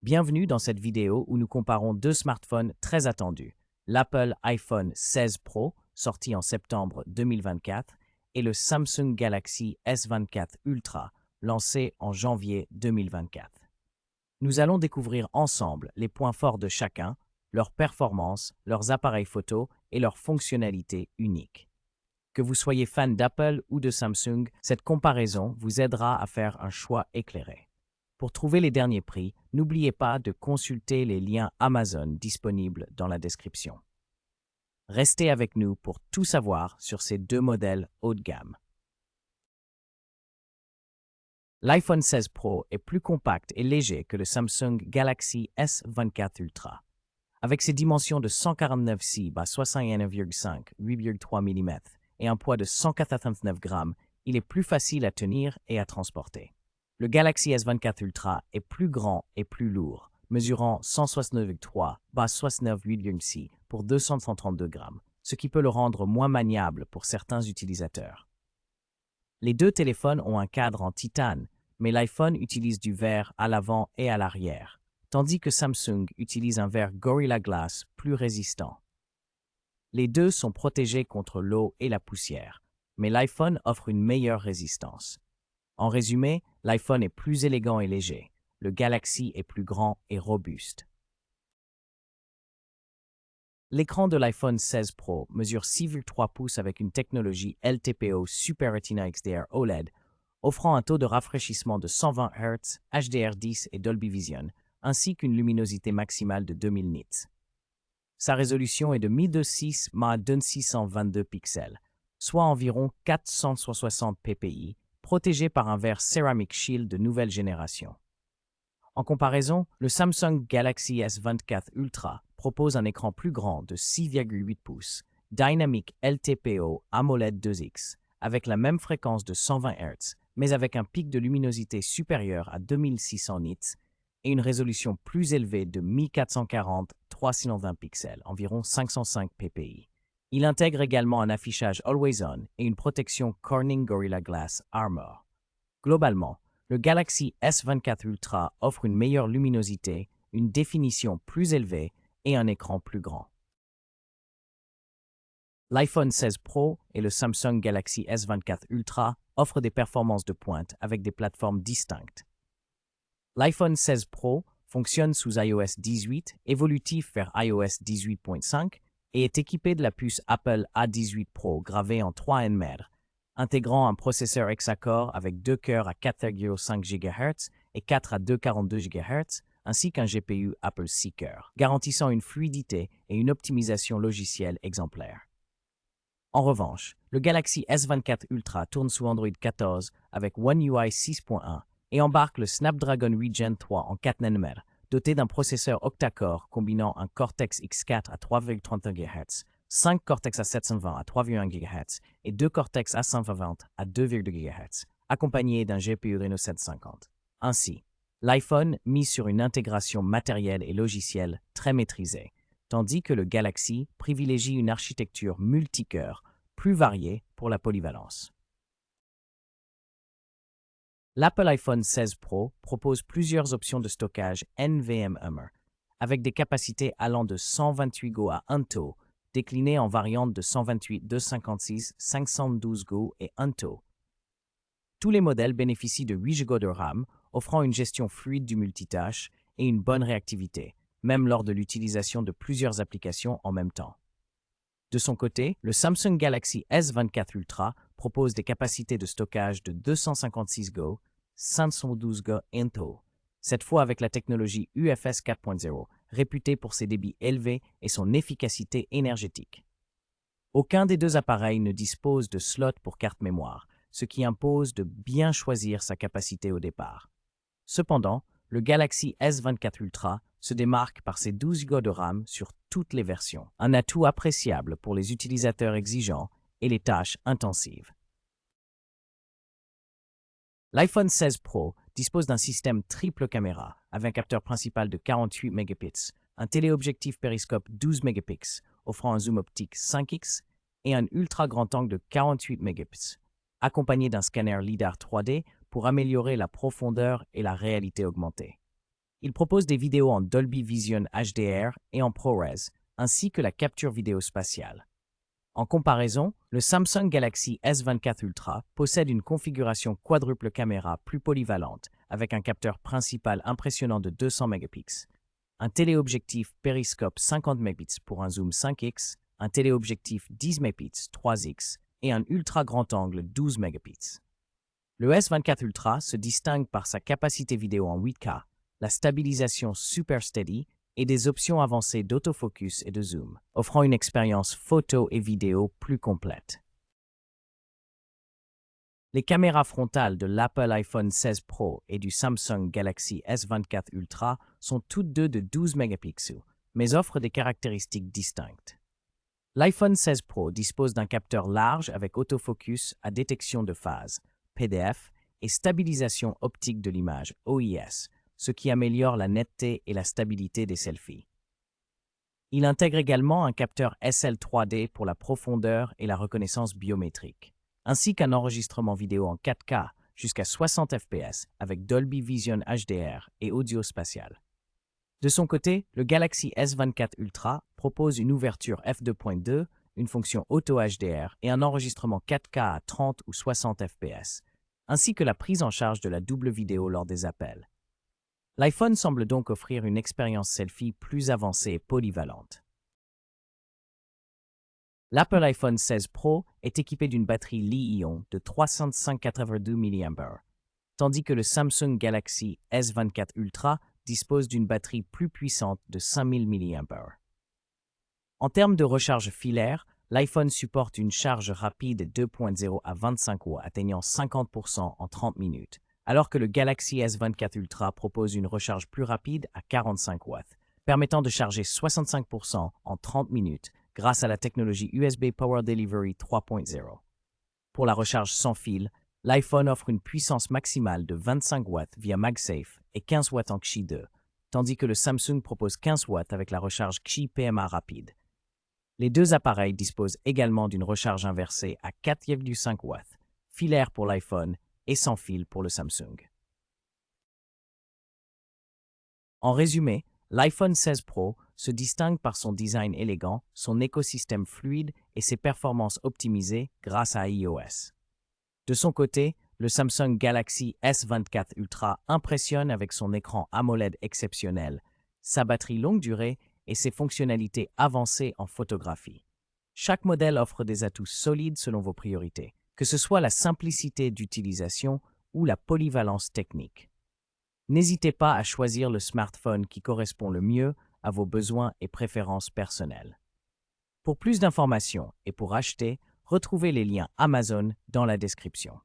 Bienvenue dans cette vidéo où nous comparons deux smartphones très attendus, l'Apple iPhone 16 Pro, sorti en septembre 2024, et le Samsung Galaxy S24 Ultra, lancé en janvier 2024. Nous allons découvrir ensemble les points forts de chacun, leurs performances, leurs appareils photo et leurs fonctionnalités uniques. Que vous soyez fan d'Apple ou de Samsung, cette comparaison vous aidera à faire un choix éclairé. Pour trouver les derniers prix, n'oubliez pas de consulter les liens Amazon disponibles dans la description. Restez avec nous pour tout savoir sur ces deux modèles haut de gamme. L'iPhone 16 Pro est plus compact et léger que le Samsung Galaxy S24 Ultra. Avec ses dimensions de 149 cm à 61,5 8,3 mm et un poids de 189 grammes, il est plus facile à tenir et à transporter. Le Galaxy S24 Ultra est plus grand et plus lourd, mesurant 169,3 by 69,6 pour 232 grammes, ce qui peut le rendre moins maniable pour certains utilisateurs. Les deux téléphones ont un cadre en titane, mais l'iPhone utilise du verre à l'avant et à l'arrière, tandis que Samsung utilise un verre Gorilla Glass plus résistant. Les deux sont protégés contre l'eau et la poussière, mais l'iPhone offre une meilleure résistance. En résumé, l'iPhone est plus élégant et léger. Le Galaxy est plus grand et robuste. L'écran de l'iPhone 16 Pro mesure 6,3 pouces avec une technologie LTPO Super Retina XDR OLED, offrant un taux de rafraîchissement de 120 Hz, HDR10 et Dolby Vision, ainsi qu'une luminosité maximale de 2000 nits. Sa résolution est de 1206 x 2622 pixels, soit environ 460 ppi, protégé par un verre Ceramic Shield de nouvelle génération. En comparaison, le Samsung Galaxy S24 Ultra propose un écran plus grand de 6,8 pouces, Dynamic LTPO AMOLED 2X, avec la même fréquence de 120 Hz, mais avec un pic de luminosité supérieur à 2600 nits et une résolution plus élevée de 1440 320 pixels, environ 505 ppi. Il intègre également un affichage Always On et une protection Corning Gorilla Glass Armor. Globalement, le Galaxy S24 Ultra offre une meilleure luminosité, une définition plus élevée et un écran plus grand. L'iPhone 16 Pro et le Samsung Galaxy S24 Ultra offrent des performances de pointe avec des plateformes distinctes. L'iPhone 16 Pro fonctionne sous iOS 18, évolutif vers iOS 18.5, et est équipé de la puce Apple A18 Pro gravée en 3 nm, intégrant un processeur hexa-core avec 2 cœurs à 4,5 GHz et 4 à 2,42 GHz, ainsi qu'un GPU Apple 6 cœurs, garantissant une fluidité et une optimisation logicielle exemplaires. En revanche, le Galaxy S24 Ultra tourne sous Android 14 avec One UI 6.1 et embarque le Snapdragon Regen 3 en 4 nm, doté d'un processeur octa-core combinant un Cortex X4 à 3,31 GHz, 5 Cortex A720 à 3,1 GHz et 2 Cortex A120 à 2,2 GHz, accompagnés d'un GPU Reno 750. Ainsi, l'iPhone mise sur une intégration matérielle et logicielle très maîtrisée, tandis que le Galaxy privilégie une architecture multicœur plus variée pour la polyvalence. L'Apple iPhone 16 Pro propose plusieurs options de stockage NVMe, avec des capacités allant de 128 Go à 1 TB, déclinées en variantes de 128, 256, 512 Go et 1 TB. Tous les modèles bénéficient de 8 Go de RAM, offrant une gestion fluide du multitâche et une bonne réactivité, même lors de l'utilisation de plusieurs applications en même temps. De son côté, le Samsung Galaxy S24 Ultra propose des capacités de stockage de 256 Go, 512 Go et 1 TB, cette fois avec la technologie UFS 4.0, réputée pour ses débits élevés et son efficacité énergétique. Aucun des deux appareils ne dispose de slot pour carte mémoire, ce qui impose de bien choisir sa capacité au départ. Cependant, le Galaxy S24 Ultra se démarque par ses 12 Go de RAM sur toutes les versions, un atout appréciable pour les utilisateurs exigeants et les tâches intensives. L'iPhone 16 Pro dispose d'un système triple caméra avec un capteur principal de 48 mégapixels, un téléobjectif périscope 12 mégapixels offrant un zoom optique 5x et un ultra grand angle de 48 mégapixels, accompagné d'un scanner LiDAR 3D pour améliorer la profondeur et la réalité augmentée. Il propose des vidéos en Dolby Vision HDR et en ProRes, ainsi que la capture vidéo spatiale. En comparaison, le Samsung Galaxy S24 Ultra possède une configuration quadruple caméra plus polyvalente, avec un capteur principal impressionnant de 200 mégapixels, un téléobjectif périscope 50 mégapixels pour un zoom 5x, un téléobjectif 10 mégapixels 3x et un ultra grand angle 12 mégapixels. Le S24 Ultra se distingue par sa capacité vidéo en 8K, la stabilisation Super Steady et des options avancées d'autofocus et de zoom, offrant une expérience photo et vidéo plus complète. Les caméras frontales de l'Apple iPhone 16 Pro et du Samsung Galaxy S24 Ultra sont toutes deux de 12 mégapixels, mais offrent des caractéristiques distinctes. L'iPhone 16 Pro dispose d'un capteur large avec autofocus à détection de phase, PDF, et stabilisation optique de l'image, OIS, ce qui améliore la netteté et la stabilité des selfies. Il intègre également un capteur SL3D pour la profondeur et la reconnaissance biométrique, ainsi qu'un enregistrement vidéo en 4K jusqu'à 60 fps avec Dolby Vision HDR et audio spatial. De son côté, le Galaxy S24 Ultra propose une ouverture f2.2, une fonction auto HDR et un enregistrement 4K à 30 ou 60 fps, ainsi que la prise en charge de la double vidéo lors des appels. L'iPhone semble donc offrir une expérience selfie plus avancée et polyvalente. L'Apple iPhone 16 Pro est équipé d'une batterie Li-ion de 382 mAh, tandis que le Samsung Galaxy S24 Ultra dispose d'une batterie plus puissante de 5000 mAh. En termes de recharge filaire, l'iPhone supporte une charge rapide 2.0 à 25 watts atteignant 50% en 30 minutes, alors que le Galaxy S24 Ultra propose une recharge plus rapide à 45 watts, permettant de charger 65% en 30 minutes grâce à la technologie USB Power Delivery 3.0. Pour la recharge sans fil, l'iPhone offre une puissance maximale de 25 watts via MagSafe et 15 watts en Qi 2, tandis que le Samsung propose 15 watts avec la recharge Qi PMA rapide. Les deux appareils disposent également d'une recharge inversée à 4,5 watts, filaire pour l'iPhone et sans fil pour le Samsung. En résumé, l'iPhone 16 Pro se distingue par son design élégant, son écosystème fluide et ses performances optimisées grâce à iOS. De son côté, le Samsung Galaxy S24 Ultra impressionne avec son écran AMOLED exceptionnel, sa batterie longue durée et ses fonctionnalités avancées en photographie. Chaque modèle offre des atouts solides selon vos priorités, que ce soit la simplicité d'utilisation ou la polyvalence technique. N'hésitez pas à choisir le smartphone qui correspond le mieux à vos besoins et préférences personnelles. Pour plus d'informations et pour acheter, retrouvez les liens Amazon dans la description.